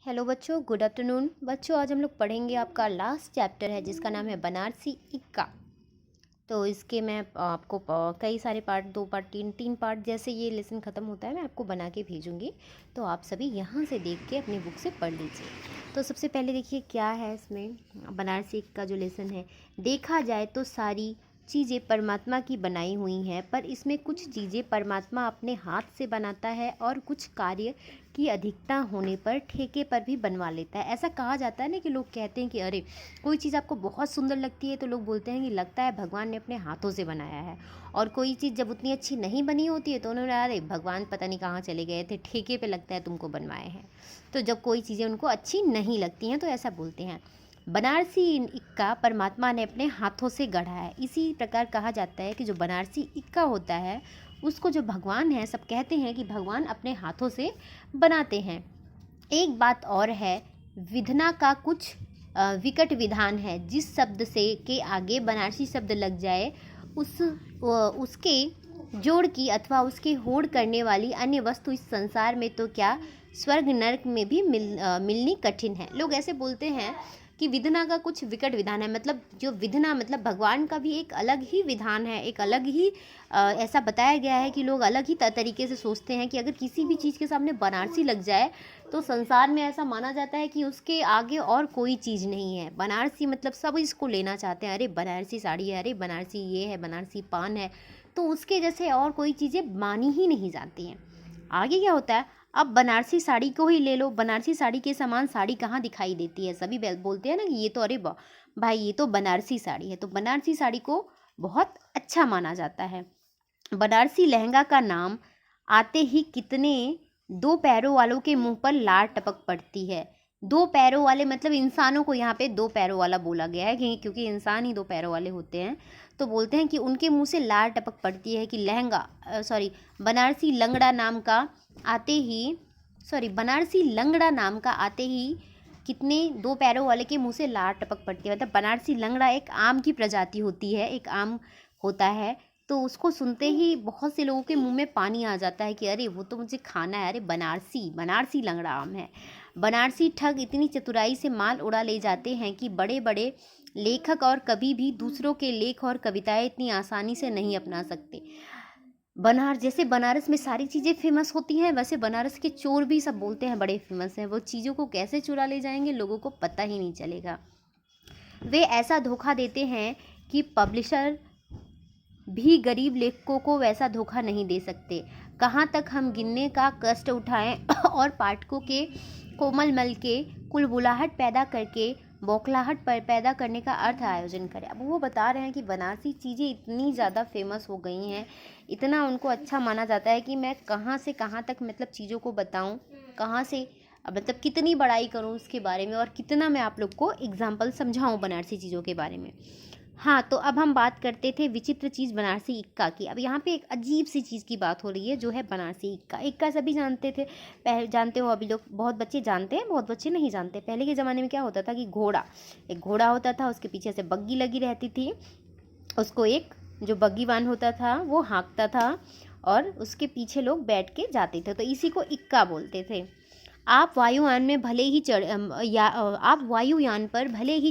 Hello बच्चों, good afternoon. बच्चों, आज हम लोग पढ़ेंगे आपका लास्ट चैप्टर है जिसका नाम है बनारसी इक्का। तो इसके मैं आपको कई सारे पार्ट, 2 पार्ट, तीन पार्ट, जैसे ये लेसन ख़त्म होता है मैं आपको बना के भेजूँगी। तो आप सभी यहाँ से देख के अपनी बुक से पढ़ लीजिए। तो सबसे पहले देखिए क्या है इसमें। बनारसी इक्का जो लेसन है, देखा जाए तो सारी चीज़ें परमात्मा की बनाई हुई हैं, पर इसमें कुछ चीज़ें परमात्मा अपने हाथ से बनाता है और कुछ कार्य की अधिकता होने पर ठेके पर भी बनवा लेता है। ऐसा कहा जाता है ना कि लोग कहते हैं कि अरे कोई चीज़ आपको बहुत सुंदर लगती है तो लोग बोलते हैं कि लगता है भगवान ने अपने हाथों से बनाया है। और कोई चीज़ जब उतनी अच्छी नहीं बनी होती है तो उन्होंने अरे भगवान पता नहीं कहाँ चले गए थे, ठेके पे लगता है तुमको बनवाए हैं। तो जब कोई चीज़ें उनको अच्छी नहीं लगती हैं तो ऐसा बोलते हैं। बनारसी इक्का परमात्मा ने अपने हाथों से गढ़ा है। इसी प्रकार कहा जाता है कि जो बनारसी इक्का होता है उसको जो भगवान है, सब कहते हैं कि भगवान अपने हाथों से बनाते हैं। एक बात और है, विधना का कुछ विकट विधान है। जिस शब्द से के आगे बनारसी शब्द लग जाए उसके जोड़ की अथवा उसके होड़ करने वाली अन्य वस्तु इस संसार में तो क्या स्वर्ग नरक में भी मिलनी कठिन है। लोग ऐसे बोलते हैं कि विधना का कुछ विकट विधान है। मतलब जो विधना मतलब भगवान का भी एक अलग ही विधान है, एक अलग ही ऐसा बताया गया है कि लोग अलग ही तरीके से सोचते हैं कि अगर किसी भी चीज़ के सामने बनारसी लग जाए तो संसार में ऐसा माना जाता है कि उसके आगे और कोई चीज़ नहीं है। बनारसी मतलब सब इसको लेना चाहते हैं, अरे बनारसी साड़ी है, अरे बनारसी ये है, बनारसी पान है, तो उसके जैसे और कोई चीज़ें मानी ही नहीं जाती हैं। आगे क्या होता है, अब बनारसी साड़ी को ही ले लो, बनारसी साड़ी के समान साड़ी कहाँ दिखाई देती है। सभी बोलते हैं ना कि ये तो अरे भाई ये तो बनारसी साड़ी है। तो बनारसी साड़ी को बहुत अच्छा माना जाता है। बनारसी लहंगा का नाम आते ही कितने 2 पैरों वालों के मुंह पर लार टपक पड़ती है। 2 पैरों वाले मतलब इंसानों को यहाँ पे 2 पैरों वाला बोला गया है क्योंकि इंसान ही 2 पैरों वाले होते हैं। तो बोलते हैं कि उनके मुंह से लार टपक पड़ती है कि बनारसी लंगड़ा नाम का आते ही बनारसी लंगड़ा नाम का आते ही कितने 2 पैरों वाले के मुंह से लार टपक पड़ती है। मतलब बनारसी लंगड़ा एक आम की प्रजाति होती है, एक आम होता है। तो उसको सुनते ही बहुत से लोगों के मुंह में पानी आ जाता है कि अरे वो तो मुझे खाना है, अरे बनारसी लंगड़ा आम है। बनारसी ठग इतनी चतुराई से माल उड़ा ले जाते हैं कि बड़े बड़े लेखक और कभी भी दूसरों के लेख और कविताएं इतनी आसानी से नहीं अपना सकते। जैसे बनारस में सारी चीज़ें फेमस होती हैं, वैसे बनारस के चोर भी सब बोलते हैं बड़े फेमस हैं। वो चीज़ों को कैसे चुरा ले जाएंगे लोगों को पता ही नहीं चलेगा। वे ऐसा धोखा देते हैं कि पब्लिशर भी गरीब लेखकों को वैसा धोखा नहीं दे सकते। कहाँ तक हम गिनने का कष्ट उठाएं और पाठकों के कोमल मल के कुलबुलाहट पैदा करके बौखलाहट पर पैदा करने का अर्थ आयोजन करें। अब वो बता रहे हैं कि बनारसी चीज़ें इतनी ज़्यादा फेमस हो गई हैं, इतना उनको अच्छा माना जाता है कि मैं कहाँ से कहाँ तक मतलब चीज़ों को बताऊं, कहाँ से मतलब कितनी बड़ाई करूं उसके बारे में और कितना मैं आप लोग को एग्जाम्पल समझाऊं बनारसी चीज़ों के बारे में। हाँ, तो अब हम बात करते थे विचित्र चीज़ बनारसी इक्का की। अब यहाँ पे एक अजीब सी चीज़ की बात हो रही है जो है बनारसी इक्का। इक्का सभी जानते थे, पहले जानते हो, अभी लोग बहुत बच्चे जानते हैं, बहुत बच्चे नहीं जानते। पहले के ज़माने में क्या होता था कि एक घोड़ा होता था, उसके पीछे से बग्गी लगी रहती थी। उसको एक जो बग्गीवान होता था वो हाँकता था और उसके पीछे लोग बैठ के जाते थे, तो इसी को इक्का बोलते थे। आप वायुयान पर भले ही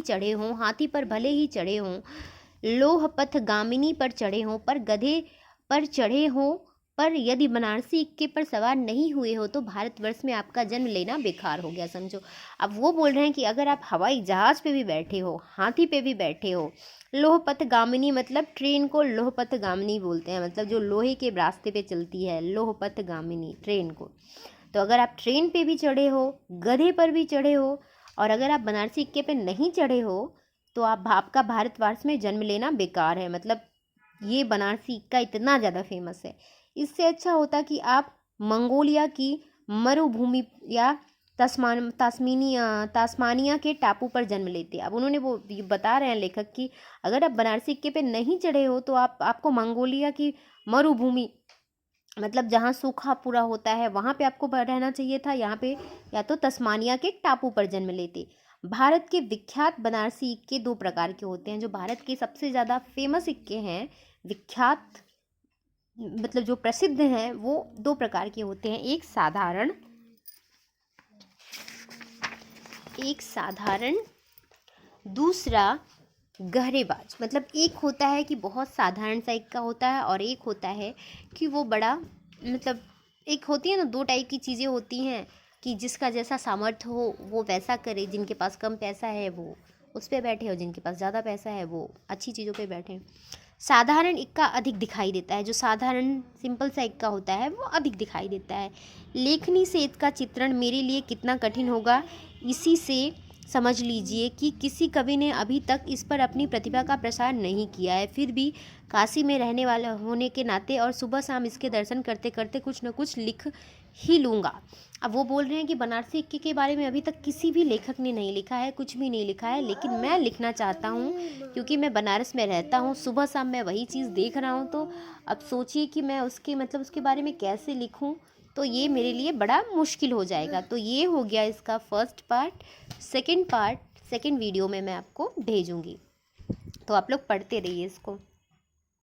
चढ़े हों, हाथी पर भले ही चढ़े हों, लोह पथ गामिनी पर चढ़े हों, पर गधे पर चढ़े हों, पर यदि बनारसी इक्के पर सवार नहीं हुए हो तो भारतवर्ष में आपका जन्म लेना बेकार हो गया, समझो। अब वो बोल रहे हैं कि अगर आप हवाई जहाज पे भी बैठे हो, हाथी पे भी बैठे हो, लोहपथ गामिनी मतलब ट्रेन को लोहपथ गामिनी बोलते हैं, मतलब जो लोहे के रास्ते पे चलती है, लोहपथ गामिनी ट्रेन को। तो अगर आप ट्रेन पे भी चढ़े हो, गधे पर भी चढ़े हो, और अगर आप बनारसी इक्के पे नहीं चढ़े हो तो आपका भारतवर्ष में जन्म लेना बेकार है। मतलब ये बनारसी इक्का इतना ज़्यादा फेमस है। इससे अच्छा होता कि आप मंगोलिया की मरुभूमि या तास्मानिया के टापू पर जन्म लेते। अब उन्होंने वो बता रहे हैं लेखक कि अगर आप बनारसी इक्के पे नहीं चढ़े हो तो आपको मंगोलिया की मरुभूमि मतलब जहाँ सूखा पूरा होता है वहाँ पे आपको रहना चाहिए था, यहाँ पे या तो तस्मानिया के टापू पर जन्म लेते। भारत के विख्यात बनारसी इक्के 2 प्रकार के होते हैं। जो भारत के सबसे ज़्यादा फेमस इक्के हैं, विख्यात मतलब जो प्रसिद्ध हैं, वो 2 प्रकार के होते हैं। एक साधारण एक साधारण, दूसरा गहरेबाज। मतलब एक होता है कि बहुत साधारण सा इक्का होता है और एक होता है कि वो बड़ा, मतलब एक होती है ना, दो टाइप की चीज़ें होती हैं कि जिसका जैसा सामर्थ्य हो वो वैसा करे, जिनके पास कम पैसा है वो उस पे बैठे और जिनके पास ज़्यादा पैसा है वो अच्छी चीज़ों पे बैठे। साधारण इक्का अधिक दिखाई देता है, जो साधारण सिंपल सा इक्का होता है वो अधिक दिखाई देता है। लेखनी से इसका चित्रण मेरे लिए कितना कठिन होगा, इसी से समझ लीजिए कि किसी कवि ने अभी तक इस पर अपनी प्रतिभा का प्रसार नहीं किया है। फिर भी काशी में रहने वाला होने के नाते और सुबह शाम इसके दर्शन करते करते कुछ न कुछ लिख ही लूँगा। अब वो बोल रहे हैं कि बनारसी इक्के के बारे में अभी तक किसी भी लेखक ने नहीं लिखा है, कुछ भी नहीं लिखा है, लेकिन मैं लिखना चाहता हूँ क्योंकि मैं बनारस में रहता हूँ, सुबह शाम मैं वही चीज़ देख रहा हूँ। तो अब सोचिए कि मैं उसके मतलब उसके बारे में कैसे लिखूँ, तो ये मेरे लिए बड़ा मुश्किल हो जाएगा। तो ये हो गया इसका फर्स्ट पार्ट। सेकंड वीडियो में मैं आपको भेजूँगी, तो आप लोग पढ़ते रहिए इसको।